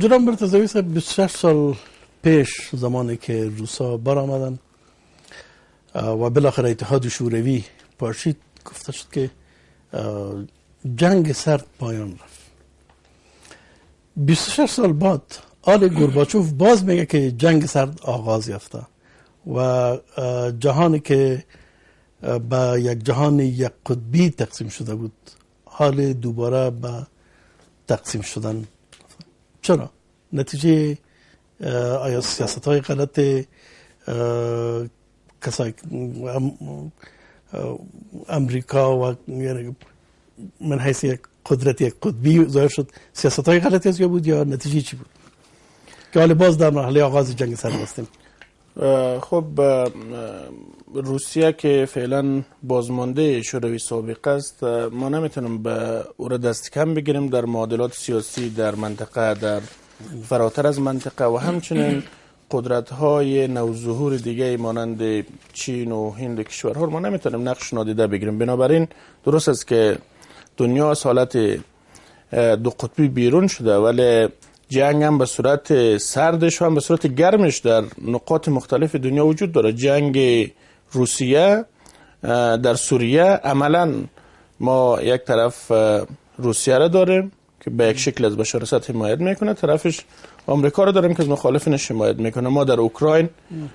جناب مرتضوی صاحب 26 سال پیش زمانی که روسا برآمدن و بالاخره اتحاد شوروی پاشید، گفته شد که جنگ سرد پایان رفت. 26 سال بعد آل گورباچوف باز میگه که جنگ سرد آغاز یافته و جهانی که به یک جهان یک قطبی تقسیم شده بود حال دوباره به تقسیم شدن. چرا؟ نتیجه آیا سیاست های غلط کسای امریکا و من حیث یک قدرت یک قطبی ظاهر شد سیاست های غلطی از یا بود یا نتیجه چی بود که حالا باز در مرحله آغاز جنگ سرد هستیم؟ خب روسیه که فعلا بازمانده شوروی سابق است، ما نمیتونیم به او را دست کم بگیریم در معادلات سیاسی در منطقه، در فراتر از منطقه و همچنین قدرت های نوظهور دیگه مانند چین و هند کشورها ما نمیتونیم نقش نادیده بگیریم. بنابراین درست است که دنیا از حالت دو قطبی بیرون شده، ولی جنگ هم به صورت سردش و هم به صورت گرمش در نقاط مختلف دنیا وجود داره. جنگ روسیه در سوریه، عملا ما یک طرف روسیه را داریم که به یک شکل از بشار اسد حمایت میکنه، طرفش آمریکا را داریم که از مخالفینش حمایت میکنه. ما در اوکراین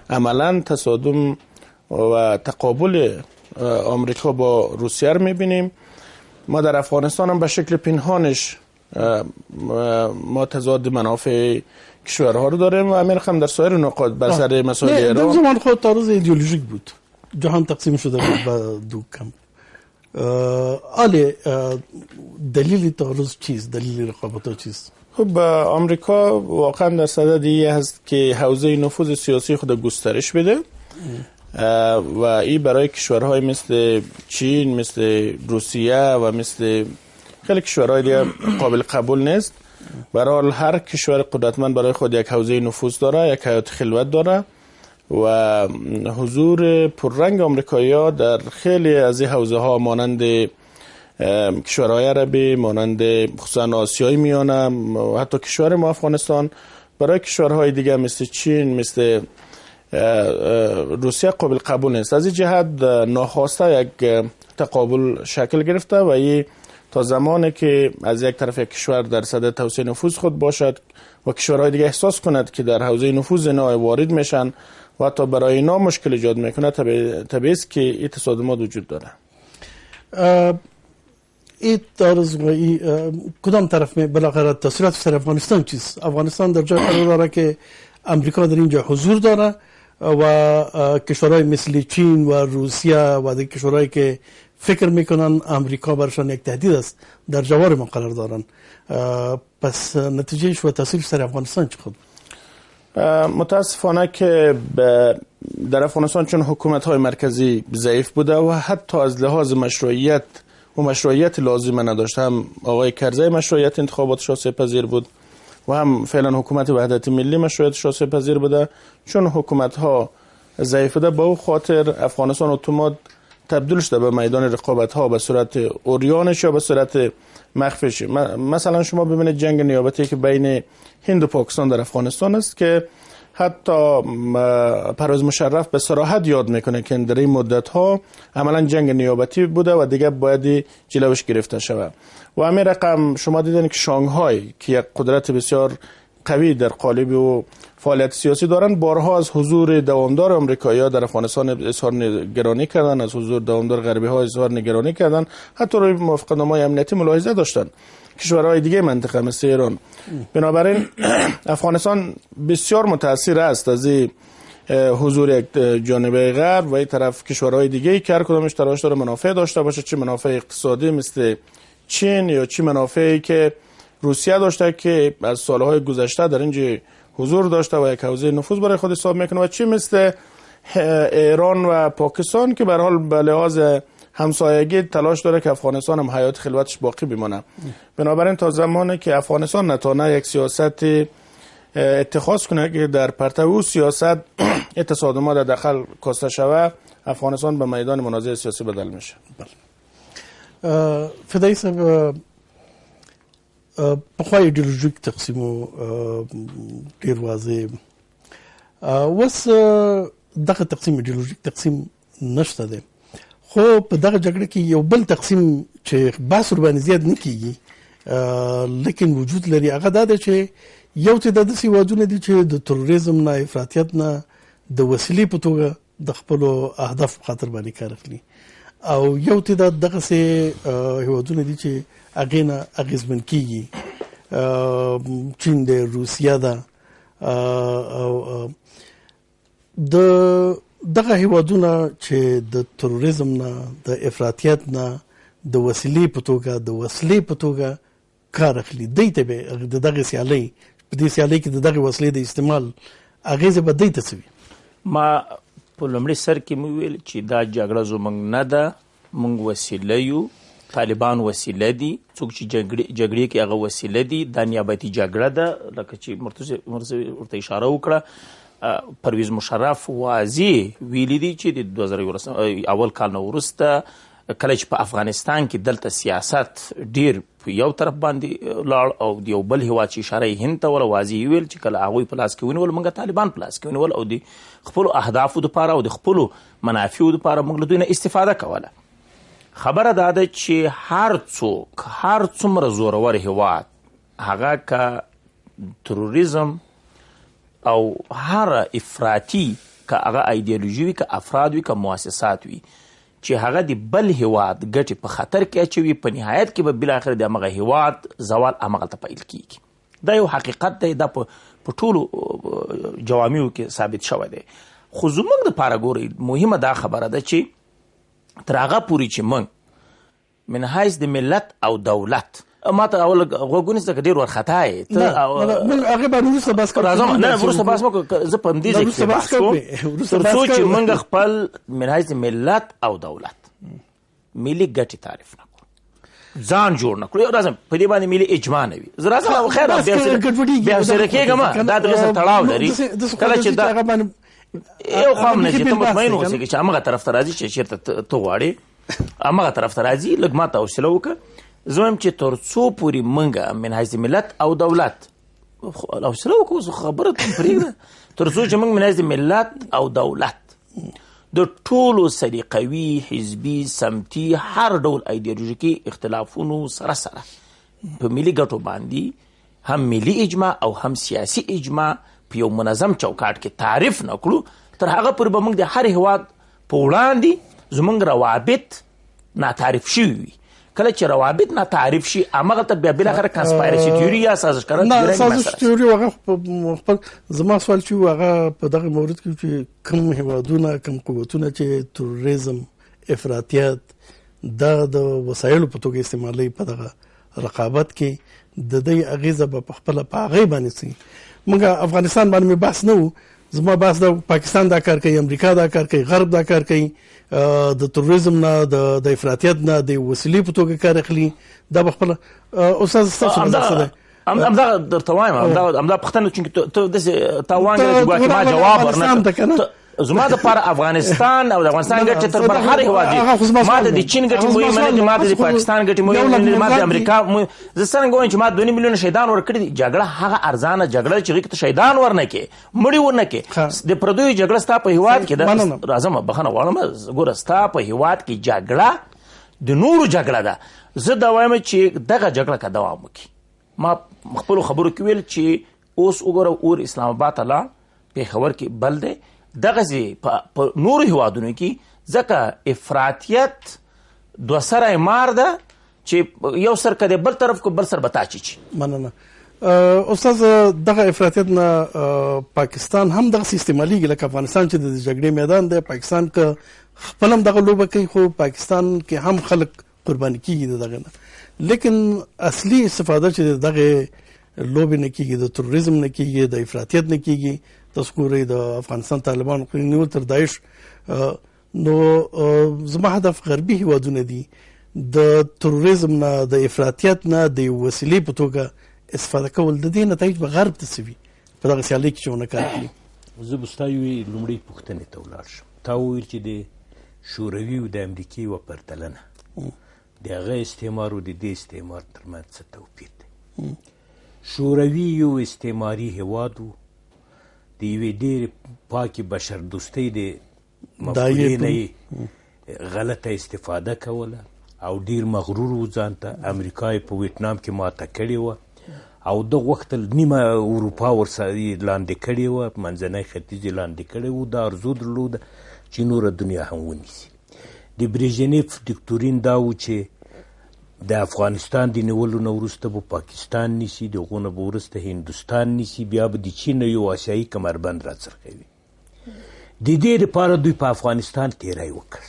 عملا تصادم و تقابل آمریکا با روسیه را میبینیم. ما در افغانستان هم به شکل پنهانش ما تضاد منافع کشورها رو داریم و امیر هم در سایر نقاط بر سر مسائل ایران. در زمان خود تعارض ایدئولوژیک بود، جهان تقسیم شده بود به دو کم. دلیل تعارض چیست؟ دلیل رقابت چیست؟ خب آمریکا واقعا در صددی هست که حوزه نفوذ سیاسی خود گسترش بده و این برای کشورهای مثل چین، مثل روسیه و مثل خیلی کشورهای دیگه قابل قبول نیست. برای حال هر کشور قدرتمند برای خود یک حوزه نفوذ داره، یک حیات خلوت داره و حضور پررنگ آمریکایی‌ها در خیلی از این حوزه ها مانند کشورهای عربی، مانند خصوصا آسیای میانه و حتی کشور ما افغانستان برای کشورهای دیگه مثل چین، مثل روسیه قابل قبول نیست. از این جهت ناخواسته یک تقابل شکل گرفته و این تا زمانی که از یک طرف یک کشور در صدد توسعه نفوذ خود باشد و کشورهای دیگه احساس کند که در حوزه نفوذ اینا وارد میشن و حتی برای اینا مشکل ایجاد میکنه، طبیعی است که این تصادمات وجود داره. این تعارض کدام طرف بالاخره تاثیرات سر افغانستان چیست؟ افغانستان در جای قرار داره که امریکا در اینجا حضور داره و کشورهای مثل چین و روسیه و دیگر کشورهایی که فکر میکنن امریکا برشان یک تهدید است در جوار ما قرار دارن. پس نتیجهش و تاثیرش سر افغانستان چه خود؟ متاسفانه که در افغانستان چون حکومت های مرکزی ضعیف بوده و حتی از لحاظ مشروعیت و مشروعیت لازمه نداشته، هم آقای کرزی مشروعیت انتخابات شاسع پذیر بود و هم فعلا حکومت وحدت ملی مشروعیت شاسع پذیر بوده. چون حکومت ها ضعیف بوده با او خاطر افغانستان اتومات تبدیل شده به میدان رقابت ها به صورت اوریانش یا به صورت مخفیش. مثلا شما ببینید جنگ نیابتی که بین هند و پاکستان در افغانستان است که حتی پرویز مشرف به صراحت یاد میکنه که در این مدت ها عملا جنگ نیابتی بوده و دیگه باید جلوش گرفته شود. و همین رقم شما دیدن که شانگهای که یک قدرت بسیار قوی در قالب و فعالیت سیاسی دارن بارها از حضور دوامدار آمریکایی‌ها در افغانستان اظهار نگرانی کردن، از حضور دوامدار غربی‌ها اظهار نگرانی کردن، حتی روی موافقتنامه‌های امنیتی ملاحظه داشتن کشورهای دیگه منطقه مثل ایران. بنابراین افغانستان بسیار متاثر است از حضور یک جانبه غرب و این طرف کشورهای دیگه که هر کدامش تلاش داره منافع داشته باشه، چه منافع اقتصادی مثل چین یا چه منافعی که روسیه داشته که از سالهای گذشته در اینجا حضور داشته و یک حوزه نفوذ برای خود حساب میکنه، و چه مثل ایران و پاکستان که به هر حال به لحاظ همسایگی تلاش داره که افغانستان هم حیات خلوتش باقی بمانه. بنابراین تا زمانی که افغانستان نتونه یک سیاست اتخاذ کنه که در پرتو او سیاست تصادمات در داخل کاسته شوه، افغانستان به میدان منازعه سیاسی بدل میشه. فدایی صاحب، پخوا ایډیولوژیک تقسیم ډیر واضح اوس دغه تقسیم ایډیولوژیک تقسیم نشته دی خو په دغه جګړه کې یو بل تقسیم چې بحث ورباندې زیات نه کیږي لیکن وجود لري هغه دا دی چې یو څه د داسې هیوادونه دي چې د تروریزم نه افراطیت نه د وسیلې په توګه د خپلو اهداف په خاطر باندې کار اخلي او یو څه دغسې هیوادونه دي چې هغې نه اغېزمن کیږي چین دی روسیه ده دغه هیوادونه چې د تروریزم نه د افراطیت نه د وسیلې په توګه د وسلې په توګه کار اخلي دوی ته به د دغه سیالۍ په دې سیالۍ کې د دغه وسلې د استعمال اغېزه به دوی ته څه وي ما په لومړي سر کې مو ویل چې دا جګړه زموږ نه ده موږ وسیله یو طالبان وسیله دي څوک چې جګړې کې هغه وسیله دي دا نیابتي جګړه ده لکه چې مرتضی ورته اشاره وکړه پرویز مشرف واضح ویلي دي چې د 2011 اول کال نه وروسته کله چې په افغانستان کې دلته سیاست ډیر په یو طرف باندې لاړ او د یو بل هیواد چې اشاره هند ته ولا واضح ویل چې کله هغوی په لاس کې ونیول موږ طالبان په لاس کې ونیول او د خپلو اهدافو دپاره او د خپلو منافعو دپاره موږ له دوی نه استفاده کوله خبره دا ده چې هر څومره زورور هیواد هغه که تروریزم او هر افراطي که هغه ایدئولوژي وي که افراد وي که مؤسسات وي چې هغه د بل هیواد ګټې په خطر کې اچوي په نهایت کې به بالاخره د همغه هیواد زوال همغلته پیل کیږي دا یو حقیقت دی دا په ټولو جوامعو کې ثابت شوی دی خو زموږ دپاره ګورئ مهمه دا خبره ده چې تر هغه پورې چې موږ من حیث د ملت او دولت ما ته اول غوږونه څخه ډیر ورخطا یې ته هغه باندې وروسته بحث کوو راځم نه وروسته بحث مو زه په همدې ځای کې بحث کوم تر څو چې موږ خپل من حیث ملت او دولت ملي ګټې تعریف نه کړو ځان جوړ نه کړو راځم په دې باندې ملي اجماع نه وي زه راځم خیر بیا سره کېږم دا دغه سره تړاو لري کله چې دا یو خام نه چې ته مطمئن اوسې چې همغه طرف ته راځي چې چېرته ته غواړې همغه طرف ته راځي لږ ما ته حوصله وکړه زه وایم چې تر څو پورې موږ من حیث ملت او دولت حوصله وکړو خبره پرېږده تر څو چې موږ من حیث ملت او دولت د ټولو سلیقوي حزبي سمتي هر ډول ایدیالوژیکي اختلافونو سره په ملي ګټو باندې هم ملي اجماع او هم سیاسي اجماع په یو منظم چوکاټ کې تعریف نه کړو تر هغه پورې به موږ د هر هیواد په وړاندې زموږ روابط ناتعریف شوي وي کله چې روابط ناتعریف شي همغه ته بیا بالاخره کنسپایرسي تیوري یا سازشکارانه نه سازش تیوري هغه خپل زما سوال چې هغه په دغه مورد کې چې کوم هیوادونه کوم قوتونه چې تروریزم افراطیت د وسایلو په توګه استعمالوي په دغه رقابت کې د دې اغیزه په خپل په هغه باندې سي موږ افغانستان باندې بحث نه وو زما بحث د پاکستان دا کار کوي امریکا دا کار کوي غرب دا کار کوي د تروریزم نه د افراطیت نه د وسیلې په توګه کار اخلي دا بخپله استاد تاسو نظر څه دی همدا درته وایم همدا پوښتنه چې ته داسې تا وانګړې چې ګواکې ما جواب ورنه زما دپاره افغانستان او د افغانستان ګټې تر بل هر هیواد دي ما ته د چین ګټې مهمه نه دي ما ته د پاکستان ګټې مهمه نه دي ما ته د امریکا زه څرنګه وایم چې ما 2 میلیونه شهیدان ورکړي دي جګړه هغه ارزانه جګړه چې هغې ته شهیدان ورنه کې مړي ورنه کې د پردیو جګړه ستا په هیواد کې ده راځم بخښنه غواړم ګوره ستا په هیواد کې جګړه د نورو جګړه ده زه دا وایم چې دغه جګړه که دوام وکړي ما خپلو خبرو کې ویل چې اوس وګوره اور اسلام آباد ته لاړ پېښور کې بل دی دغسې په نورو هیوادونو کې ځکه افراطیت دوه سره مار ده چې یو سر که د بل طرف کو بل سر به تا چیچي مننه استاد دغه افراطیت نه پاکستان هم دغسې استعمالیږي لکه افغانستان چې د جګړې میدان دی پاکستان که خپل هم دغه لوبه کوي خو پاکستان کې هم خلک قرباني کیږي د دغه نه لیکن اصلي استفاده چې دغه لوبې نه کیږي د تروریزم نه کیږي د افراطیت نه کیږي تاسو ګورئ د افغانستان طالبان نیول تر داعش نو زما هدف غربي هیوادونه دي د تروریزم نه د افراطیت نه د وسیلې په توګه استفاده کول د دې نتایج به غرب ته څه وي په دغه سیالۍ کې چې ونه کار کوي زه به ستا یوې لومړۍ پوښتنې ته ولاړ شم تا وویل چې د شوروي او د امریکې یوه پرتلنه د هغه استعمار او د دې استعمار ترمنځ څه توپیر دی شوروي یو استعماري هیواد و د یوې ډېرې پاکې بشردوستۍ د مفکورې نه یې غلطه استفاده کوله او ډېر مغرور و ځان ته. امریکا یې په ویتنام کې ماته کړې وه او ده غوښتل نیمه اروپا ورسره لاندې کړې وه، منځنی ختیځ یې لاندې کړی و. دا ارزو درلوده چې نوره دنیا هم ونیسي. د بریژنیف ډکتورین دا و چې د افغانستان د نیولو نه وروسته به پاکستان نیسي، د هغو نه به وروسته هندوستان نیسي، بیا به د چین یو آسیایي کمربند راڅرخوي. د دې دپاره دوی په افغانستان تیری وکړ،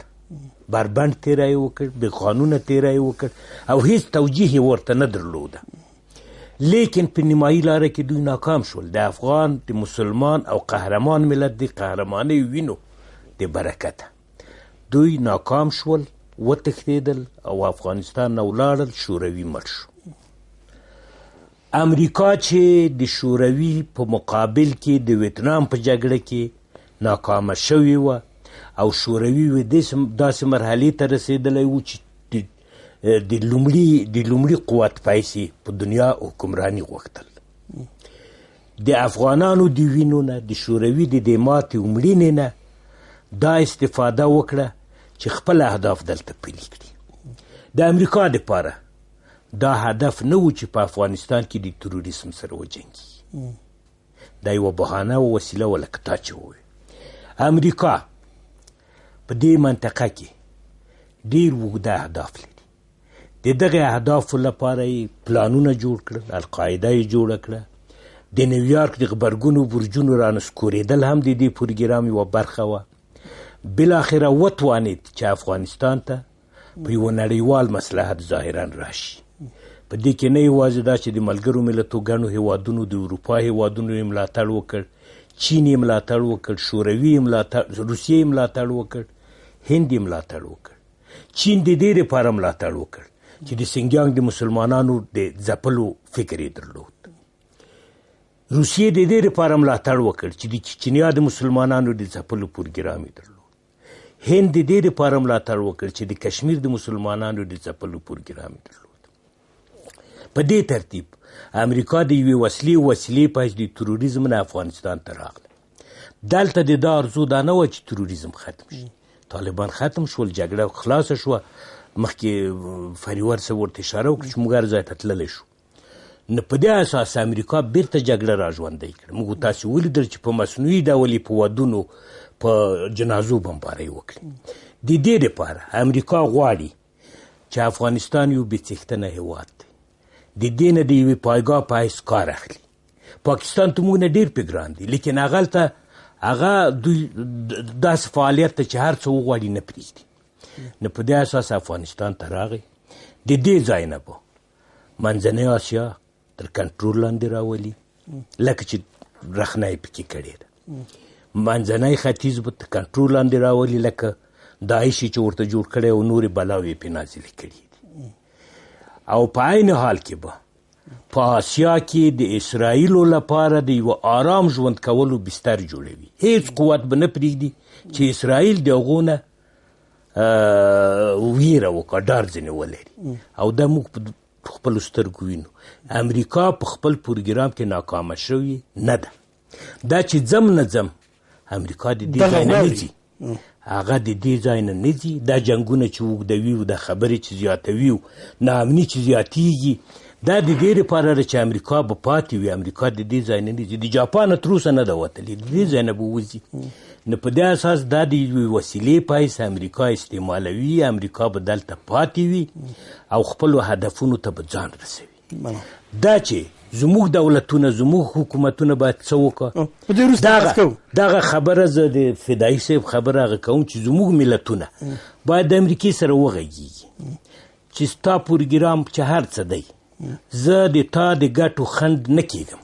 بربند تیری وکړ، بې قانونه تیری وکړ او هیڅ توجیه یې ورته نه درلوده. لیکن په نیمایي لاره کې دوی ناکام شول. د افغان د مسلمان او قهرمان ملت د قهرمانۍ وینو د برکته دوی ناکام شول، وتښتېدل او افغانستان نه ولاړل. شوروي مړ شو. امریکا چې د شوروي په مقابل کې د ویتنام په جګړه کې ناکامه شوې وه او شوروي داسې مرحلې ته رسېدلی و چې د لومړي قوت پیسې په دنیا حکمراني غوښتل. د افغانانو د وینو نه، د شوروي د دې ماتې ومړینې نه دا استفاده وکړه چې خپل اهداف دلته پلي کړي. د امریکا دپاره دا هدف نه و چې په افغانستان کې د تروریسم سره وجنګي. دا یوه بهانه و، وسیله و، لکه تا چې وویل. امریکا په دې منطقه کې ډېر اوږده اهداف لري. د دغه اهدافو لپاره یې پلانونه جوړ کړل، القاعده یې جوړه کړه. د نیویارک د غبرګونو برجونو رانسکورېدل هم د دې پروګرام یوه برخه وه. بالاخره وتوانید چې افغانستان ته په یوه نړیوال مصلحت ظاهرا راشي. په دې کې نه یوازې دا چې د ملګرو ملتو ګڼو هیوادونو، د اروپا هیوادونو یې ملاتړ وکړ، چین یې ملاتړ وکړ، شوروي یې ملاتړ، روسیې یې ملاتړ وکړ، هند یې ملاتړ وکړ. چین د دې دپاره ملاتړ وکړ چې د سنګیانګ د مسلمانانو د ځپلو فکر یې درلود. روسیې د دې دپاره ملاتړ وکړ چې د چچنیا د مسلمانانو د ځپلو پروګرام یې درلود. هند د دې دپاره ملاتړ وکړ چې د کشمیر د مسلمانانو د ځپلو پروګرام یې درلود. په دې ترتیب امریکا د یوې وسیلې په حیث د تروریزم نه افغانستان ته راغله. دلته د دا ارزو دا نه وه چې تروریزم ختم شي. طالبان ختم شول، جګړه خلاصه شوه. مخکې فریور څه ورته اشاره وکړه چې موږ هر ځای ته تللی شو. نو په دې اساس امریکا بیرته جګړه را ژوندۍ کړه. موږ تاسې ولیدل چې په مصنوعي ډول یې په ودونو، په جنازو بمبارۍ وکړي. د دې دپاره امریکا غواړي چې افغانستان یو بې څښتنه هېواد دی، د دې نه د یوې پایګاه په حیث کار اخلي. پاکستان ته موږ نه ډېر پې ګران دی، لیکن هغه دوی داسې فعالیت ته چې هر څه وغواړي نه پرېږدي. نو په دې اساس افغانستان ته راغی. د دې ځای نه به منځنۍ اسیا تر کنټرول لاندې راولي، لکه چې رخنه یې پکې کړې ده. منځنی ختیځ به تر کنټرول لاندې راولي، لکه داعش چې ورته جوړ کړی او نورې بلاوې پې نازلې کړي دي. او په عین حال کې به په آسیا کې د اسرائیلو لپاره د یوه آرام ژوند کولو بستر جوړوي. هیڅ قوت به نه پرېږدي چې اسرائیل د هغو نه ویره وکړه، ډار ځینې ولري. او دا موږ په خپلو سترګو وینو. امریکا په خپل پروګرام کې ناکامه شوې نه ده. دا چې ځم نه ځم امریکا د دې ځای نه ځي، هغه د دې ځای نه ځي. دا جنګونه چې اوږدوي او د خبرې چې زیاتوي او ناامني چې زیاتېږي، دا د دې لپاره ده چې امریکا به پاتې وي. امریکا د دې ځای نه ځي. د جاپان تر اوسه نه ده وتلې، د دې ځای نه به وځي. نو په دې اساس دا د یوې وسیلې په حیث امریکا استعمالوي. امریکا به دلته پاتې وي او خپلو هدفونو ته به ځان رسوي. دا چې زموږ دولتونه، زموږ حکومتونه باید څه وکړه. دغه خبره زه د فدایي صاحب خبره هغه کوم چې زموږ ملتونه باید د امریکې سره وغږیږي چې ستا پروګرام چې هر څه دی، زه د تا د ګټو خنډ نه کېږم،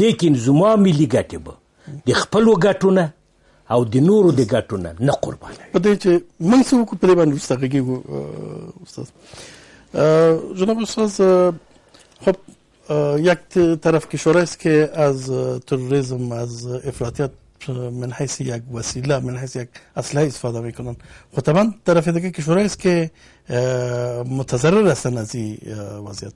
لیکن زما ملي ګټې به د خپلو ګټو نه او د نورو د ګټو نه قربانوي. په دې چې موږ څه وکړو په دې باندې وروسته غږیږو. استاد جناب استاد، خب یک طرف کشورهایی است که از تروریسم، از افراطیت من حیث یک وسیله، من حیث یک اسلحه استفاده میکنن. خب طبعا طرف دیگه کشورهایی است که متضرر هستن از این وضعیت.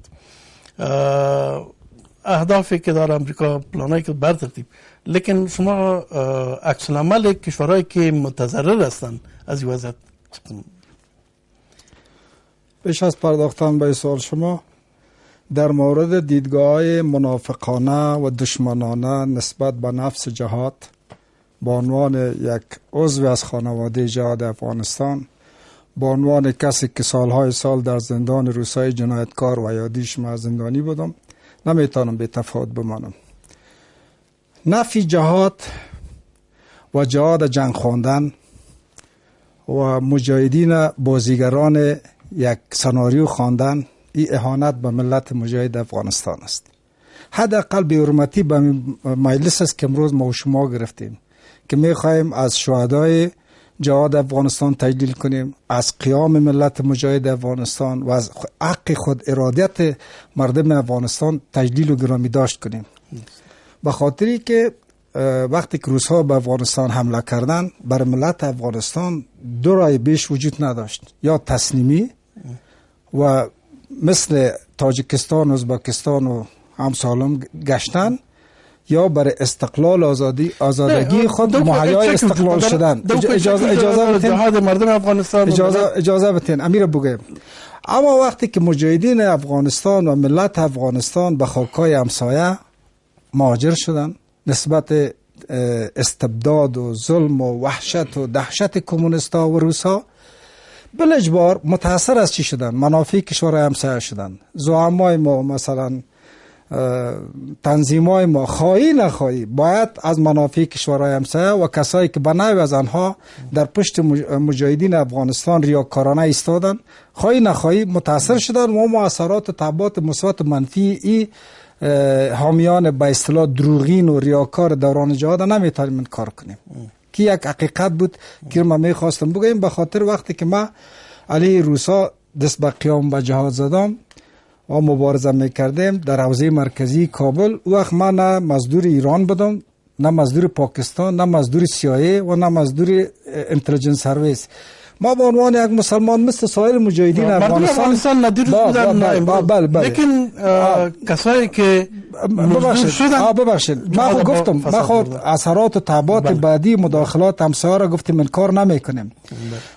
اهدافی که داره امریکا، پلانایی که بر ترتیب، لیکن شما عکس العمل کشورهایی که متضرر هستند از این وضعیت. پیش از پرداختن به سوال شما، در مورد دیدگاه منافقانه و دشمنانه نسبت به نفس جهاد به عنوان یک عضو از خانواده جهاد افغانستان، به عنوان کسی که سالهای سال در زندان روسای جنایتکار و یادیش ما زندانی بودم، نمیتونم به تفاوت بمانم. نفی جهاد و جهاد جنگ خواندن و مجاهدین بازیگران یک سناریو خواندن، این اهانت به ملت مجاهد افغانستان است. حداقل به حرمتی به مجلس است که امروز ما و شما گرفتیم که میخواهیم از شهدای جهاد افغانستان تجلیل کنیم، از قیام ملت مجاهد افغانستان و از حق خود ارادیت مردم افغانستان تجلیل و گرامی داشت کنیم. به خاطری که وقتی که روس‌ها به افغانستان حمله کردن، بر ملت افغانستان دو راه بیش وجود نداشت، یا تسلیمی و مثل تاجیکستان و ازبکستان و همسالم گشتن، یا برای استقلال آزادگی خود مهیای استقلال شدن. اجازه بتین امیر بگویم. اما وقتی که مجاهدین افغانستان و ملت افغانستان به خاکای همسایه مهاجر شدن نسبت استبداد و ظلم و وحشت و دهشت کمونیستا و روسا، بالاجبار متاثر از چی شدن؟ منافع کشورهای همسایه شدن. زعمای ما، مثلا تنظیمای ما، خواهی نخواهی باید از منافع کشورهای همسایه و کسایی که به نوع از آنها در پشت مجاهدین افغانستان ریاکارانه ایستادن، خواهی نخواهی متاثر شدن و ما اثرات و تبعات مثبت و منفی ای حامیان به اصطلاح دروغین و ریاکار دوران جهاد نمیتونیم انکار کنیم. که یک حقیقت بود که ما میخواستم بگویم. به خاطر وقتی که ما علیه روسا دست به قیام به جهاد زدم و مبارزه میکردیم در حوزه مرکزی کابل، وقت ما نه مزدور ایران بودم، نه مزدور پاکستان، نه مزدور CIA و نه مزدور اینتلیجنس سرویس. ما به عنوان یک مسلمان مثل سایر مجاهدین افغانستان ندیروز بودن، لیکن کسایی که ببخشید ما گفتم ما خود اثرات و تبعات بعدی مداخلات همسایه را گفتیم انکار نمی کنیم.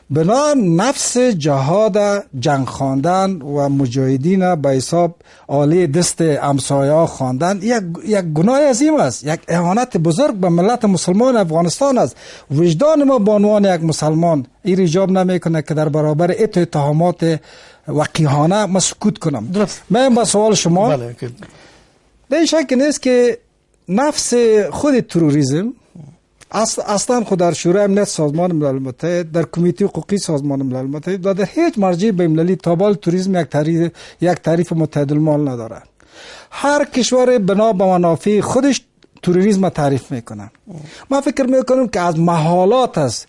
بنا نفس جهاد جنگ خواندن و مجاهدین به حساب عالی دست همسایه خواندن یک گناه عظیم است، یک اهانت بزرگ به ملت مسلمان افغانستان است. وجدان ما به عنوان یک مسلمان این ایجاب نمیکنه که در برابر اتهامات وقیحانه ما سکوت کنم. من با سوال شما در شک نیست که نفس خود تروریسم اصلا خود در شورای امنیت سازمان ملل متحد، در کمیته حقوقی سازمان ملل متحد و در هیچ مرجع بین‌المللی تابال توریسم یک تعریف متعادل‌المال نداره. هر کشور بنا به منافع خودش تروریسم تعریف میکنه. ما فکر میکنم که از محالات است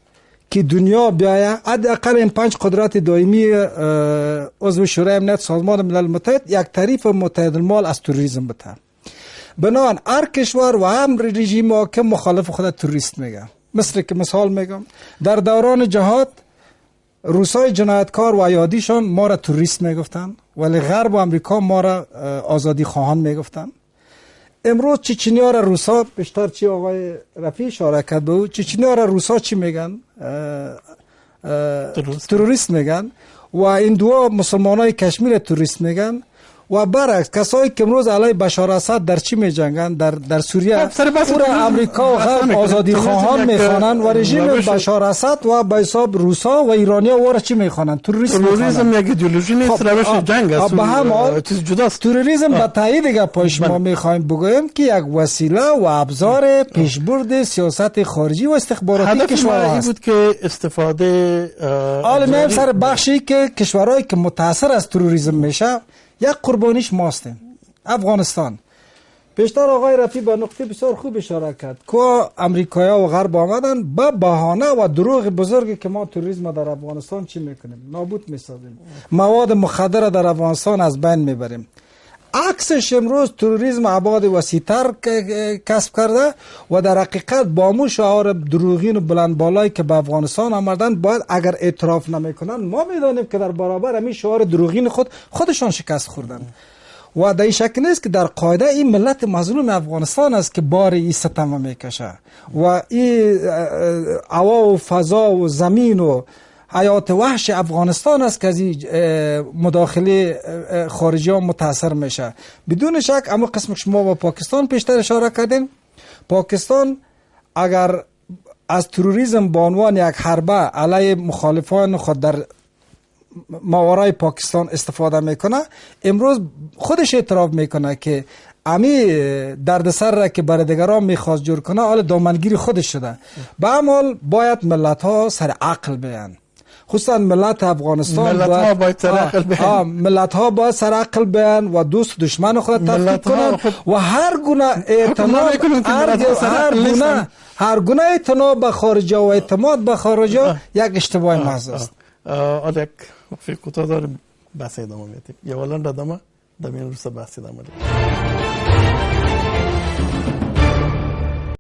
که دنیا بیاید حداقل این 5 قدرت دائمی عضو شورای امنیت سازمان ملل متحد یک تعریف متعادل‌المال از تروریسم بده. بنابراین هر کشور و هم رژیم حاکم مخالف خود تروریست میگه. مثل که مثال میگم در دوران جهاد روسای جنایتکار و یادیشان ما را تروریست میگفتن، ولی غرب و امریکا ما را آزادی خواهان میگفتن. امروز چچنیا را روسا بیشتر چی آقای رفیع اشاره کرد به چچنیا را روسا چی میگن؟ تروریست میگن و این دو مسلمانای کشمیر تروریست میگن. و برعکس کسایی که امروز علیه بشار اسد در چی میجنگن در سوریه، او را امریکا و غرب آزادی خواهان میخوانن و رژیم بشار اسد و به حساب روسا و ایرانیا او را چی میخوانن؟ تروریسم یک ایدئولوژی نیست، روش جنگ است. به هر حال تروریسم به تایید دیگه پاش ما میخوایم بگویم که یک وسیله و ابزار پیشبرد سیاست خارجی و استخباراتی کشور است. بود که استفاده عالم سر بخشی که کشورهایی که متاثر از تروریسم میشه یک قربانیش ماستیم. افغانستان بیشتر آقای رفیع به نقطه بسیار خوب اشاره کرد که امریکایا و غرب آمدن با بهانه و دروغ بزرگی که ما تروریسم در افغانستان چی میکنیم؟ نابود میسازیم، مواد مخدر در افغانستان از بین میبریم. عکسش امروز تروریسم ابعاد وسیع‌تر کسب کرده و در حقیقت با مو شعار دروغین و بلند بالایی که به افغانستان آمدن باید اگر اعتراف نمیکنن ما میدانیم که در برابر همین شعار دروغین خودشان شکست خوردن. و در این شک نیست که در قاعده این ملت مظلوم افغانستان است که بار این ستم میکشه و این هوا و فضا و زمین و حیات وحش افغانستان است که از مداخله خارجی ها متاثر میشه. بدون شک اما قسم شما با پاکستان پیشتر اشاره کردین، پاکستان اگر از تروریسم به عنوان یک حربه علیه مخالفان خود در ماورای پاکستان استفاده میکنه، امروز خودش اعتراف میکنه که امی دردسر را که برای دیگران میخواست جور کنه حال دامنگیری خودش شده. به عمل باید ملت ها سر عقل بیان، خصوصا ملت افغانستان ملت ها باید سر عقل بیان و دوست دشمن خود تفکیک کنن و هر گونه اعتماد به خارجه و اعتماد به خارجه یک اشتباه محض است. حالا یک فکر کوتاه داریم، بحث ادامه میدیم. یه ولن ادامه دمین روز بحث ادامه میدیم.